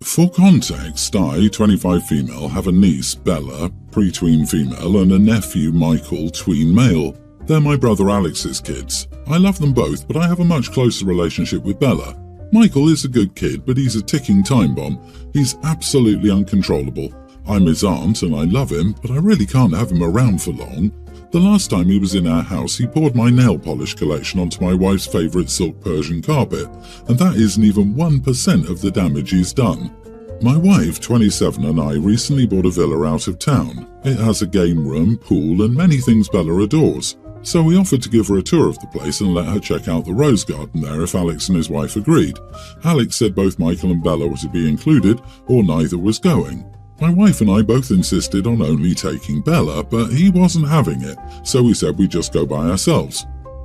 For context, I, 25 female, have a niece, Bella, pre-tween female, and a nephew, Michael, tween male. They're my brother Alex's kids. I love them both, but I have a much closer relationship with Bella. Michael is a good kid, but he's a ticking time bomb. He's absolutely uncontrollable. I'm his aunt and I love him, but I really can't have him around for long. The last time he was in our house, he poured my nail polish collection onto my wife's favourite silk Persian carpet, and that isn't even 1% of the damage he's done. My wife, 27, and I recently bought a villa out of town. It has a game room, pool, and many things Bella adores. So we offered to give her a tour of the place and let her check out the rose garden there if Alex and his wife agreed. Alex said both Michael and Bella were to be included, or neither was going. My wife and I both insisted on only taking Bella, but he wasn't having it, so we said we'd just go by ourselves.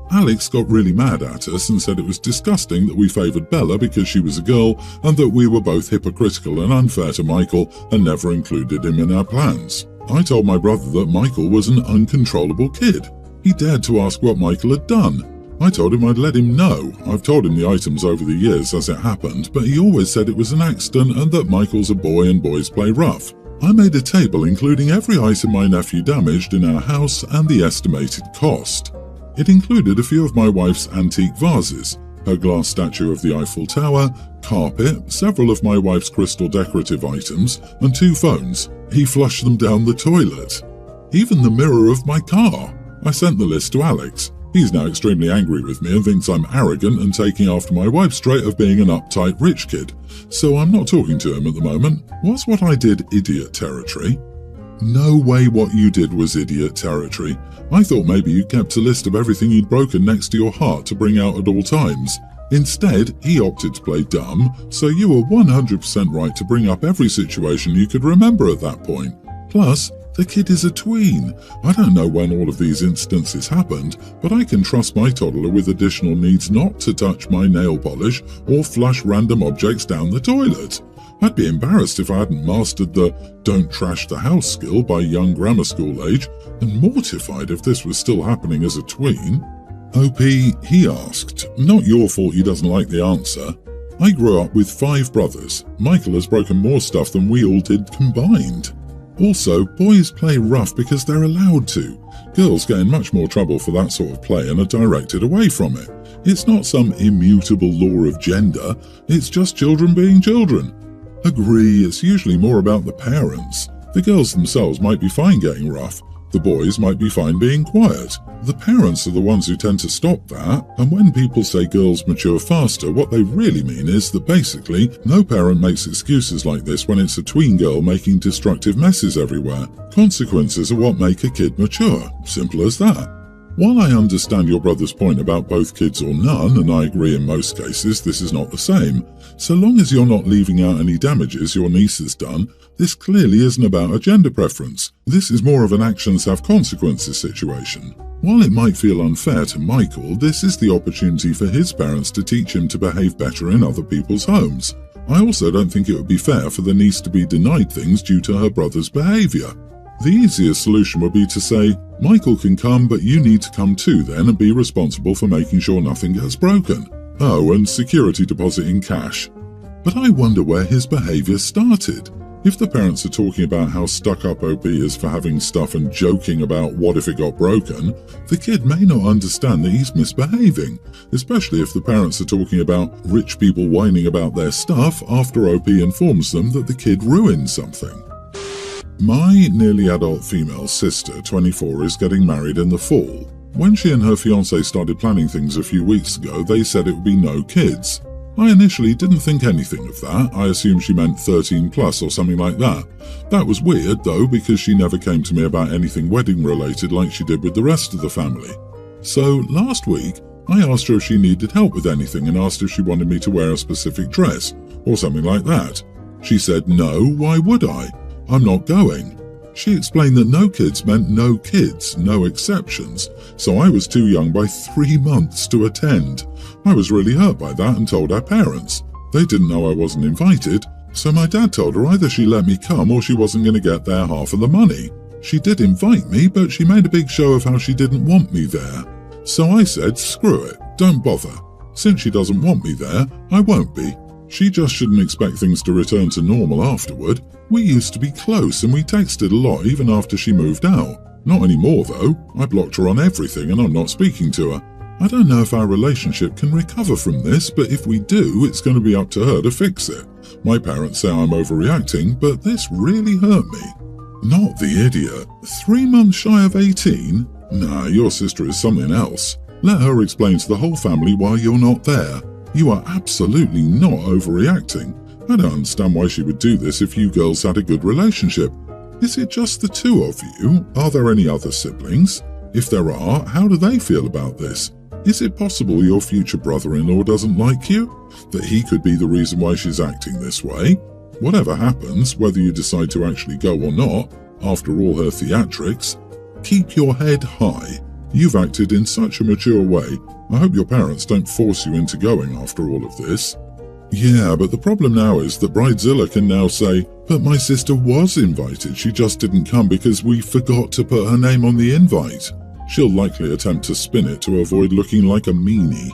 Alex got really mad at us and said it was disgusting that we favoured Bella because she was a girl and that we were both hypocritical and unfair to Michael and never included him in our plans. I told my brother that Michael was an uncontrollable kid. He dared to ask what Michael had done. I told him I'd let him know. I've told him the items over the years as it happened, but he always said it was an accident and that Michael's a boy and boys play rough. I made a table including every item my nephew damaged in our house and the estimated cost. It included a few of my wife's antique vases, her glass statue of the Eiffel Tower, carpet, several of my wife's crystal decorative items, and 2 phones. He flushed them down the toilet. Even the mirror of my car. I sent the list to Alex. He's now extremely angry with me and thinks I'm arrogant and taking after my wife's trait of being an uptight rich kid. So I'm not talking to him at the moment. Was what I did idiot territory? No way what you did was idiot territory. I thought maybe you kept a list of everything you'd broken next to your heart to bring out at all times. Instead, he opted to play dumb, so you were 100% right to bring up every situation you could remember at that point. Plus, the kid is a tween. I don't know when all of these instances happened, but I can trust my toddler with additional needs not to touch my nail polish or flush random objects down the toilet. I'd be embarrassed if I hadn't mastered the don't trash the house skill by young grammar school age, and mortified if this was still happening as a tween. OP, he asked. Not your fault he doesn't like the answer. I grew up with 5 brothers. Michael has broken more stuff than we all did combined. Also, boys play rough because they're allowed to. Girls get in much more trouble for that sort of play and are directed away from it. It's not some immutable law of gender, it's just children being children. Agree, it's usually more about the parents. The girls themselves might be fine getting rough. The boys might be fine being quiet. The parents are the ones who tend to stop that, and when people say girls mature faster, what they really mean is that basically no parent makes excuses like this when it's a tween girl making destructive messes everywhere. Consequences are what make a kid mature. Simple as that. While I understand your brother's point about both kids or none, and I agree in most cases this is not the same, so long as you're not leaving out any damages your niece has done, this clearly isn't about a gender preference. This is more of an actions have consequences situation. While it might feel unfair to Michael, this is the opportunity for his parents to teach him to behave better in other people's homes. I also don't think it would be fair for the niece to be denied things due to her brother's behaviour. The easiest solution would be to say, Michael can come, but you need to come too then and be responsible for making sure nothing gets broken. Oh, and security deposit in cash. But I wonder where his behaviour started. If the parents are talking about how stuck-up OP is for having stuff and joking about what if it got broken, the kid may not understand that he's misbehaving, especially if the parents are talking about rich people whining about their stuff after OP informs them that the kid ruined something. My nearly adult female sister, 24, is getting married in the fall. When she and her fiancé started planning things a few weeks ago, they said it would be no kids. I initially didn't think anything of that. I assumed she meant 13 plus or something like that. That was weird though, because she never came to me about anything wedding related like she did with the rest of the family. So last week, I asked her if she needed help with anything and asked if she wanted me to wear a specific dress or something like that. She said no, why would I? I'm not going. She explained that no kids meant no kids, no exceptions, so I was too young by 3 months to attend. I was really hurt by that and told our parents. They didn't know I wasn't invited, so my dad told her either she let me come or she wasn't going to get their half of the money. She did invite me, but she made a big show of how she didn't want me there. So I said, screw it, don't bother. Since she doesn't want me there, I won't be. She just shouldn't expect things to return to normal afterward. We used to be close and we texted a lot even after she moved out. Not anymore though. I blocked her on everything and I'm not speaking to her. I don't know if our relationship can recover from this, but if we do, it's going to be up to her to fix it. My parents say I'm overreacting, but this really hurt me. Not the idiot. 3 months shy of 18? Nah, your sister is something else. Let her explain to the whole family why you're not there. You are absolutely not overreacting. I don't understand why she would do this if you girls had a good relationship. Is it just the two of you? Are there any other siblings? If there are, how do they feel about this? Is it possible your future brother-in-law doesn't like you? That he could be the reason why she's acting this way? Whatever happens, whether you decide to actually go or not, after all her theatrics, keep your head high. You've acted in such a mature way. I hope your parents don't force you into going after all of this. Yeah, but the problem now is that Bridezilla can now say, but my sister was invited, she just didn't come because we forgot to put her name on the invite. She'll likely attempt to spin it to avoid looking like a meanie.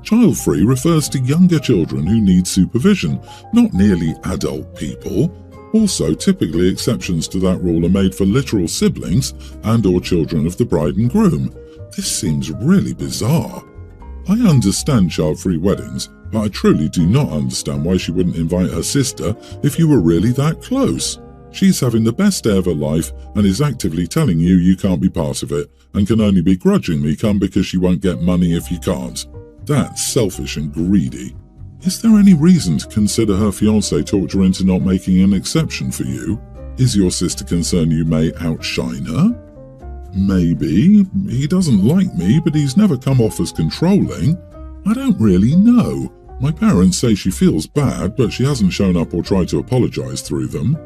Child-free refers to younger children who need supervision, not nearly adult people. Also, typically exceptions to that rule are made for literal siblings and/or children of the bride and groom. This seems really bizarre. I understand child-free weddings, but I truly do not understand why she wouldn't invite her sister if you were really that close. She's having the best day of her life and is actively telling you you can't be part of it and can only begrudgingly come because she won't get money if you can't. That's selfish and greedy. Is there any reason to consider her fiancé talked her into not making an exception for you? Is your sister concerned you may outshine her? Maybe. He doesn't like me, but he's never come off as controlling. I don't really know. My parents say she feels bad, but she hasn't shown up or tried to apologize through them.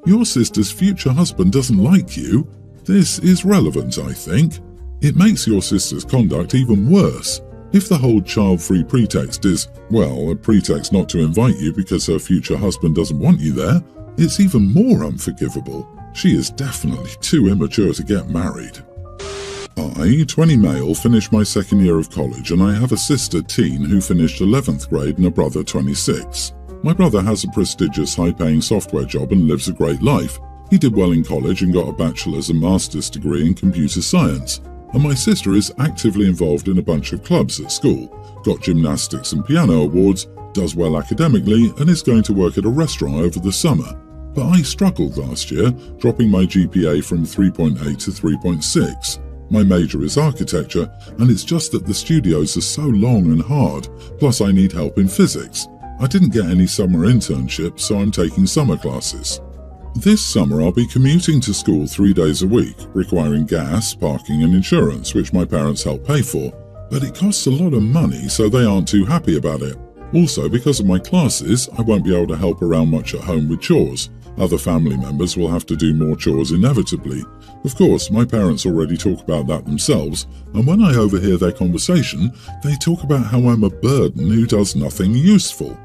Your sister's future husband doesn't like you. This is relevant, I think. It makes your sister's conduct even worse. If the whole child-free pretext is, well, a pretext not to invite you because her future husband doesn't want you there, it's even more unforgivable. She is definitely too immature to get married. I, 20 male, finished my second year of college and I have a sister teen who finished 11th grade and a brother 26. My brother has a prestigious high-paying software job and lives a great life. He did well in college and got a bachelor's and master's degree in computer science. And my sister is actively involved in a bunch of clubs at school, got gymnastics and piano awards, does well academically, and is going to work at a restaurant over the summer. But I struggled last year, dropping my GPA from 3.8 to 3.6. My major is architecture, and it's just that the studios are so long and hard, plus I need help in physics. I didn't get any summer internships, so I'm taking summer classes. This summer I'll be commuting to school 3 days a week, requiring gas, parking and insurance, which my parents help pay for. But it costs a lot of money, so they aren't too happy about it. Also, because of my classes, I won't be able to help around much at home with chores. Other family members will have to do more chores inevitably. Of course, my parents already talk about that themselves, and when I overhear their conversation, they talk about how I'm a burden who does nothing useful.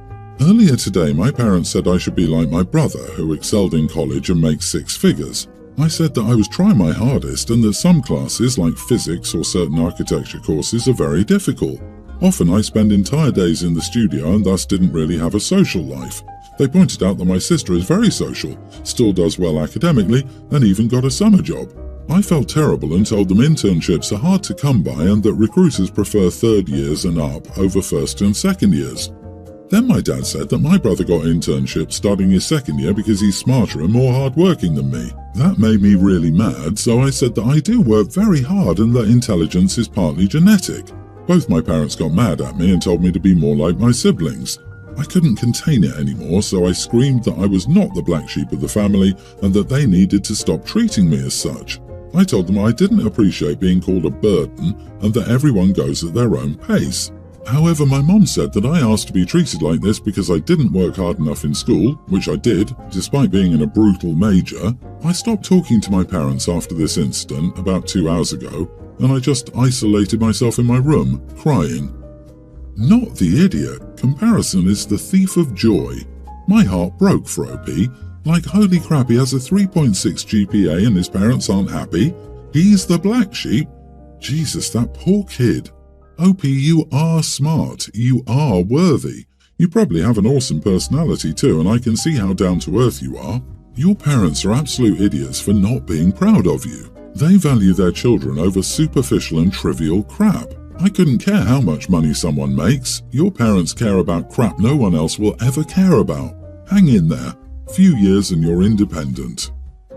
Earlier today, my parents said I should be like my brother, who excelled in college and makes 6 figures. I said that I was trying my hardest and that some classes, like physics or certain architecture courses, are very difficult. Often I spend entire days in the studio and thus didn't really have a social life. They pointed out that my sister is very social, still does well academically, and even got a summer job. I felt terrible and told them internships are hard to come by and that recruiters prefer 3rd years and up over 1st and 2nd years. Then my dad said that my brother got internships starting his 2nd year because he's smarter and more hardworking than me. That made me really mad, so I said that I do work very hard and that intelligence is partly genetic. Both my parents got mad at me and told me to be more like my siblings. I couldn't contain it anymore, so I screamed that I was not the black sheep of the family and that they needed to stop treating me as such. I told them I didn't appreciate being called a burden and that everyone goes at their own pace. However, my mom said that I asked to be treated like this because I didn't work hard enough in school, which I did, despite being in a brutal major. I stopped talking to my parents after this incident about 2 hours ago, and I just isolated myself in my room, crying. Not the idiot. Comparison is the thief of joy. My heart broke for OP. Like, holy crap, he has a 3.6 GPA and his parents aren't happy. He's the black sheep. Jesus, that poor kid. OP, you are smart. You are worthy. You probably have an awesome personality too, and I can see how down to earth you are. Your parents are absolute idiots for not being proud of you. They value their children over superficial and trivial crap. I couldn't care how much money someone makes. Your parents care about crap no one else will ever care about. Hang in there. Few years and you're independent.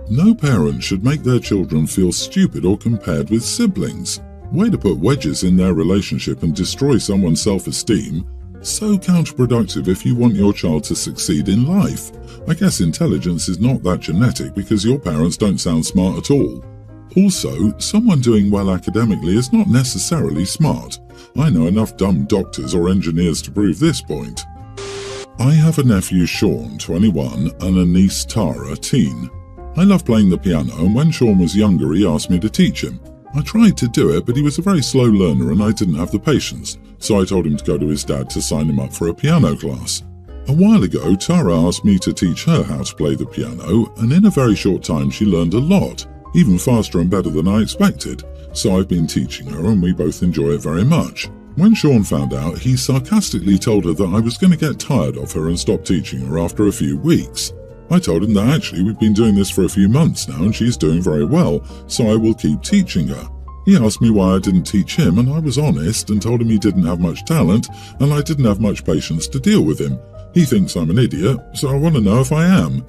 No parent should make their children feel stupid or compared with siblings. Way to put wedges in their relationship and destroy someone's self-esteem. So counterproductive if you want your child to succeed in life. I guess intelligence is not that genetic because your parents don't sound smart at all. Also, someone doing well academically is not necessarily smart. I know enough dumb doctors or engineers to prove this point. I have a nephew Sean, 21, and a niece Tara, teen. I love playing the piano, and when Sean was younger he asked me to teach him. I tried to do it, but he was a very slow learner and I didn't have the patience, so I told him to go to his dad to sign him up for a piano class. A while ago, Tara asked me to teach her how to play the piano, and in a very short time she learned a lot, even faster and better than I expected, so I've been teaching her and we both enjoy it very much. When Sean found out, he sarcastically told her that I was going to get tired of her and stop teaching her after a few weeks. I told him that actually we've been doing this for a few months now and she's doing very well, so I will keep teaching her. He asked me why I didn't teach him, and I was honest and told him he didn't have much talent and I didn't have much patience to deal with him. He thinks I'm an idiot, so I want to know if I am.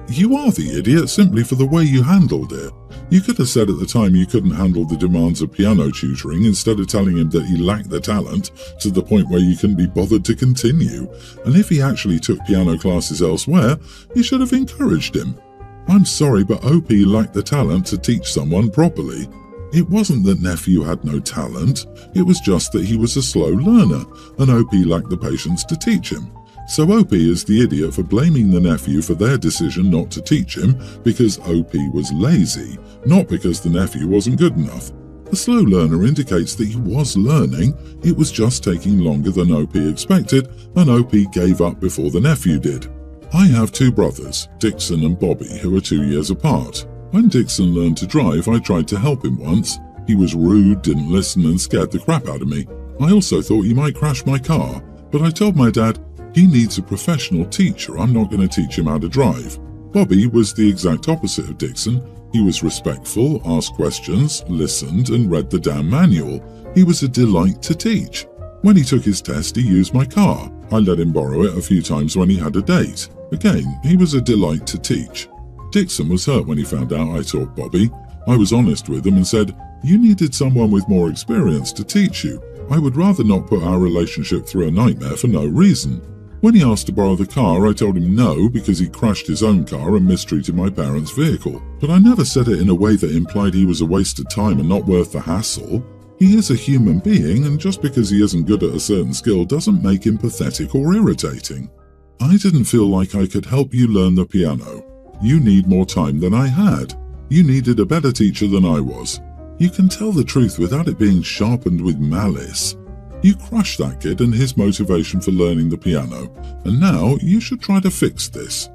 You are the idiot simply for the way you handled it. You could have said at the time you couldn't handle the demands of piano tutoring instead of telling him that he lacked the talent to the point where you couldn't be bothered to continue. And if he actually took piano classes elsewhere, you should have encouraged him. I'm sorry, but OP lacked the talent to teach someone properly. It wasn't that nephew had no talent, it was just that he was a slow learner, and OP lacked the patience to teach him. So OP is the idiot for blaming the nephew for their decision not to teach him because OP was lazy, not because the nephew wasn't good enough. A slow learner indicates that he was learning, it was just taking longer than OP expected, and OP gave up before the nephew did. I have two brothers, Dixon and Bobby, who are 2 years apart. When Dixon learned to drive, I tried to help him once. He was rude, didn't listen, and scared the crap out of me. I also thought he might crash my car, but I told my dad, he needs a professional teacher, I'm not going to teach him how to drive. Bobby was the exact opposite of Dixon. He was respectful, asked questions, listened, and read the damn manual. He was a delight to teach. When he took his test, he used my car. I let him borrow it a few times when he had a date. Again, he was a delight to teach. Dixon was hurt when he found out I taught Bobby. I was honest with him and said, you needed someone with more experience to teach you. I would rather not put our relationship through a nightmare for no reason. When he asked to borrow the car, I told him no because he crashed his own car and mistreated my parents' vehicle. But I never said it in a way that implied he was a waste of time and not worth the hassle. He is a human being, and just because he isn't good at a certain skill doesn't make him pathetic or irritating. I didn't feel like I could help you learn the piano. You need more time than I had. You needed a better teacher than I was. You can tell the truth without it being sharpened with malice. You crushed that kid and his motivation for learning the piano, and now you should try to fix this.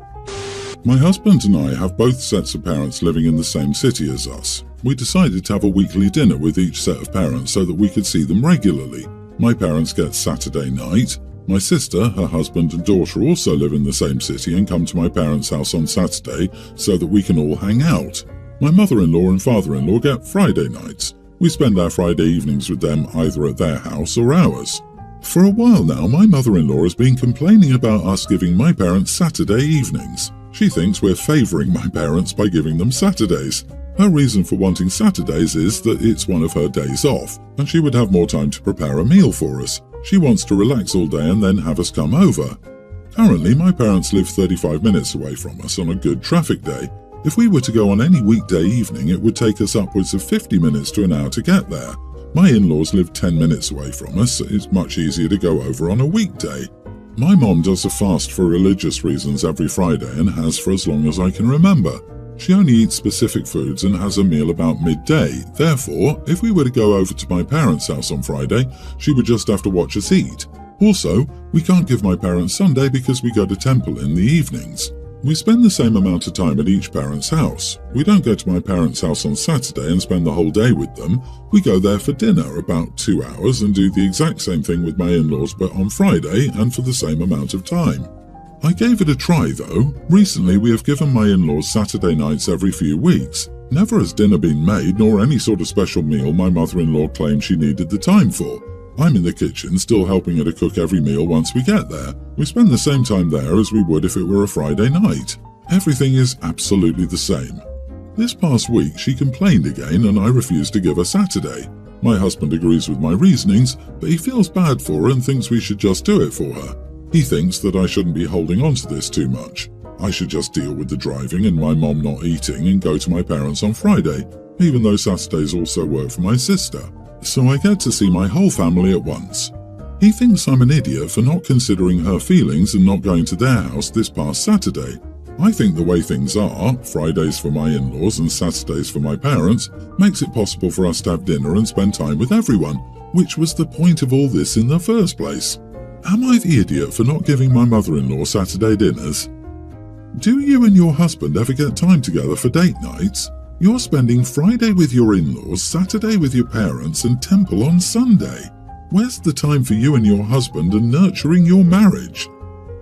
My husband and I have both sets of parents living in the same city as us. We decided to have a weekly dinner with each set of parents so that we could see them regularly. My parents get Saturday night. My sister, her husband and daughter also live in the same city and come to my parents' house on Saturday so that we can all hang out. My mother-in-law and father-in-law get Friday nights. We spend our Friday evenings with them either at their house or ours. For a while now, my mother-in-law has been complaining about us giving my parents Saturday evenings. She thinks we're favouring my parents by giving them Saturdays. Her reason for wanting Saturdays is that it's one of her days off, and she would have more time to prepare a meal for us. She wants to relax all day and then have us come over. Currently, my parents live 35 minutes away from us on a good traffic day. If we were to go on any weekday evening, it would take us upwards of 50 minutes to an hour to get there. My in-laws live 10 minutes away from us, so it's much easier to go over on a weekday. My mom does a fast for religious reasons every Friday and has for as long as I can remember. She only eats specific foods and has a meal about midday. Therefore, if we were to go over to my parents' house on Friday, she would just have to watch us eat. Also, we can't give my parents Sunday because we go to temple in the evenings. We spend the same amount of time at each parent's house. We don't go to my parents' house on Saturday and spend the whole day with them. We go there for dinner about 2 hours and do the exact same thing with my in-laws but on Friday and for the same amount of time. I gave it a try though. Recently we have given my in-laws Saturday nights every few weeks. Never has dinner been made nor any sort of special meal my mother-in-law claimed she needed the time for. I'm in the kitchen still helping her to cook every meal once we get there. We spend the same time there as we would if it were a Friday night. Everything is absolutely the same. This past week she complained again and I refused to give her Saturday. My husband agrees with my reasonings, but he feels bad for her and thinks we should just do it for her. He thinks that I shouldn't be holding on to this too much. I should just deal with the driving and my mom not eating and go to my parents on Friday, even though Saturdays also work for my sister. So I get to see my whole family at once. He thinks I'm an idiot for not considering her feelings and not going to their house this past Saturday. I think the way things are, Fridays for my in-laws and Saturdays for my parents, makes it possible for us to have dinner and spend time with everyone, which was the point of all this in the first place. Am I the idiot for not giving my mother-in-law Saturday dinners? Do you and your husband ever get time together for date nights? You're spending Friday with your in-laws, Saturday with your parents, and temple on Sunday. Where's the time for you and your husband and nurturing your marriage?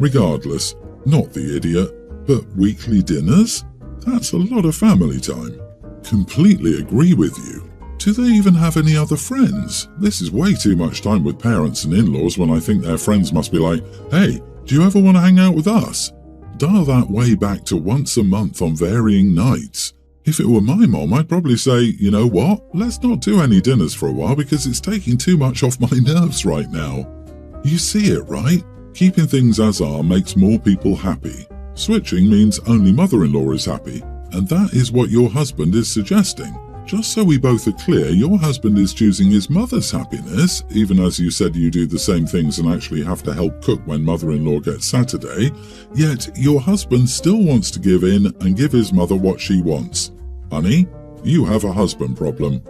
Regardless, not the idiot, but weekly dinners? That's a lot of family time. Completely agree with you. Do they even have any other friends? This is way too much time with parents and in-laws when I think their friends must be like, hey, do you ever want to hang out with us? Dial that way back to once a month on varying nights. If it were my mom, I'd probably say, you know what, let's not do any dinners for a while because it's taking too much off my nerves right now. You see it, right? Keeping things as are makes more people happy. Switching means only mother-in-law is happy, and that is what your husband is suggesting. Just so we both are clear, your husband is choosing his mother's happiness, even as you said you do the same things and actually have to help cook when mother-in-law gets Saturday, yet your husband still wants to give in and give his mother what she wants. Honey, you have a husband problem.